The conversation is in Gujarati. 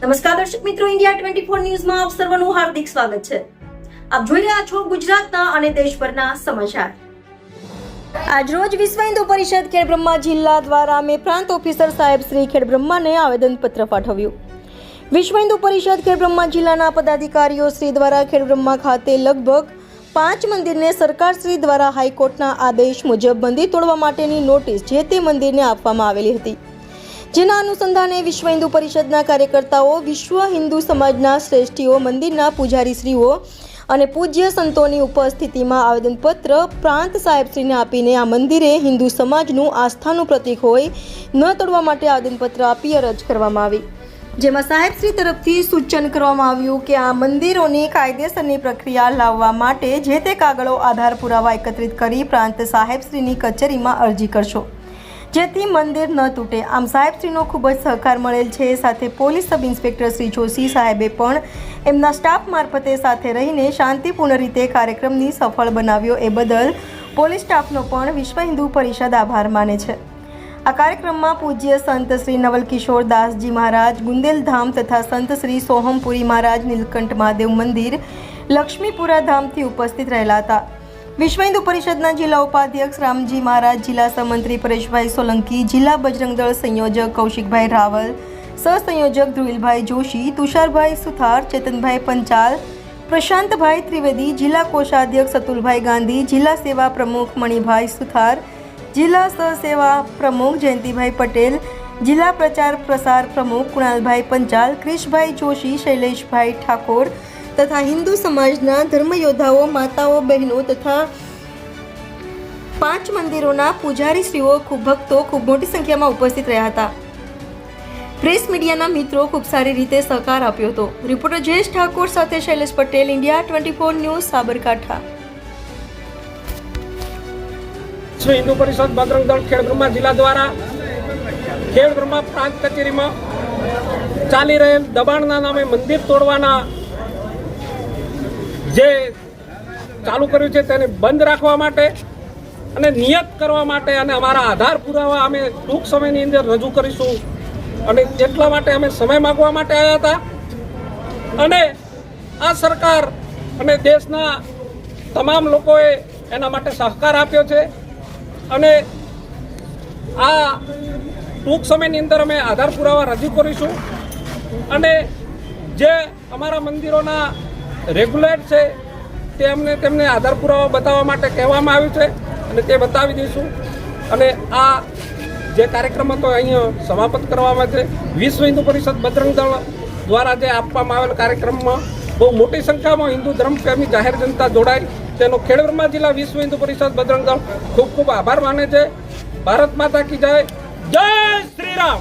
નમસ્કાર દર્શક મિત્રો, ઇન્ડિયા 24 ન્યૂઝમાં આપ સર્વનું હાર્દિક સ્વાગત છે। આપ જોઈ રહ્યા છો ગુજરાતના અને દેશભરના સમાચાર। આજરોજ વિશ્વ હિન્દુ પરિષદ ખેડબ્રહ્મા જિલ્લા દ્વારા મેં પ્રાંત ઓફિસર સાહેબ શ્રી ખેડબ્રહ્માને આવેદનપત્ર પાઠવ્યું। વિશ્વ હિન્દુ પરિષદ ખેડબ્રહ્મા જિલ્લાના પદાધિકારીઓ શ્રી દ્વારા ખેડબ્રહ્મા ખાતે લગભગ 5 મંદિરને સરકારશ્રી દ્વારા હાઈકોર્ટના આદેશ મુજબ મંદિર તોડવા માટેની નોટિસ જે તે મંદિરને આપવામાં આવેલી હતી, જેના અનુસંધાને વિશ્વ હિન્દુ પરિષદના કાર્યકર્તાઓ, વિશ્વ હિન્દુ સમાજના શ્રેષ્ઠીઓ, મંદિરના પૂજારીશ્રીઓ અને પૂજ્ય સંતોની ઉપસ્થિતિમાં આવેદનપત્ર પ્રાંત સાહેબશ્રીને આપીને આ મંદિરે હિન્દુ સમાજનું આસ્થાનું પ્રતીક હોય ન તોડવા માટે આવેદનપત્ર આપી અરજ કરવામાં આવી, જેમાં સાહેબશ્રી તરફથી સૂચન કરવામાં આવ્યું કે આ મંદિરોની કાયદેસરની પ્રક્રિયા લાવવા માટે જે તે કાગળો, આધાર પુરાવા એકત્રિત કરી પ્રાંત સાહેબશ્રીની કચેરીમાં અરજી કરશો, જેથી મંદિર ન તૂટે। આમ સાહેબશ્રીનો ખૂબ જ સહકાર મળેલ છે। સાથે police sub inspector Shri Joshi સાહેબે પણ એમના સ્ટાફ મારફતે સાથે રહીને શાંતિપૂર્ણ રીતે કાર્યક્રમની સફળ બનાવ્યો, એ બદલ પોલીસ સ્ટાફનો પણ વિશ્વ હિન્દુ પરિષદ આભાર માને છે। આ કાર્યક્રમમાં પૂજ્ય સંત શ્રી નવલકિશોર દાસજી મહારાજ ગુંદેલધામ તથા સંત શ્રી સોહમપુરી મહારાજ નીલકંઠ મહાદેવ મંદિર લક્ષ્મીપુરા ધામથી ઉપસ્થિત રહેલા હતા। વિશ્વ હિન્દુ પરિષદના જિલ્લા ઉપાધ્યક્ષ રામજી મહારાજ, જિલ્લા સહમંત્રી પરેશભાઈ સોલંકી, જિલ્લા બજરંગ દળ સંયોજક કૌશિકભાઈ રાવલ, સહસંયોજક ધ્રુવિલભાઈ જોશી, તુષારભાઈ સુથાર, ચેતનભાઈ પંચાલ, પ્રશાંતભાઈ ત્રિવેદી, જિલ્લા કોષાધ્યક્ષ અતુલભાઈ ગાંધી, જિલ્લા સેવા પ્રમુખ મણિભાઈ સુથાર, જિલ્લા સહસેવા પ્રમુખ જયંતિભાઈ પટેલ, જિલ્લા પ્રચાર પ્રસાર પ્રમુખ કુણાલભાઈ પંચાલ, ક્રિશભાઈ જોશી, શૈલેષભાઈ ઠાકોર તથા હિન્દુ સમાજના ધર્મયોદ્ધાઓ, માતાઓ, બહેનો તથા 5 મંદિરોના પૂજારીશ્રીઓ, ભક્તો ખૂબ મોટી સંખ્યામાં ઉપસ્થિત રહ્યા હતા। પ્રેસ મીડિયાના મિત્રો ખૂબ સારી રીતે સહકાર આપ્યો હતો। રિપોર્ટર જયેશ ઠાકોર સાથે શૈલેષ પટેલ, ઇન્ડિયા 24 ન્યૂઝ, સાબરકાંઠા। વિશ્વ હિન્દુ પરિષદ બજરંગ દળ ખેડબ્રહ્મા જિલ્લા દ્વારા ખેડબ્રહ્મા પ્રાંત કચેરીમાં ચાલી રહેલ દબાણના નામે મંદિર તોડવાના જે ચાલુ કર્યું છે તેને બંધ રાખવા માટે અને નિયત કરવા માટે અને અમારા આધાર પુરાવા અમે ટૂંક સમયની અંદર રજૂ કરીશું અને એટલા માટે અમે સમય માંગવા માટે આવ્યા હતા। અને આ સરકાર અને દેશના તમામ લોકોએ એના માટે સહકાર આપ્યો છે અને આ ટૂંક સમયની અંદર અમે આધાર પુરાવા રજૂ કરીશું અને જે અમારા મંદિરોના રેગ્યુલેટ છે તેમને આધાર પુરાવા બતાવવા માટે કહેવામાં આવ્યું છે અને તે બતાવી દઈશું। અને આ જે કાર્યક્રમ હતો અહીંયા સમાપ્ત કરવામાં છે। વિશ્વ હિન્દુ પરિષદ બજરંગ દળ દ્વારા જે આપવામાં આવેલ કાર્યક્રમમાં બહુ મોટી સંખ્યામાં હિન્દુ ધર્મપ્રેમી જાહેર જનતા જોડાય, તેનો ખેડબ્રહ્મા જિલ્લા વિશ્વ હિન્દુ પરિષદ બજરંગ દળ ખૂબ ખૂબ આભાર માને છે। ભારત માતા કી જય, જય શ્રી રામ।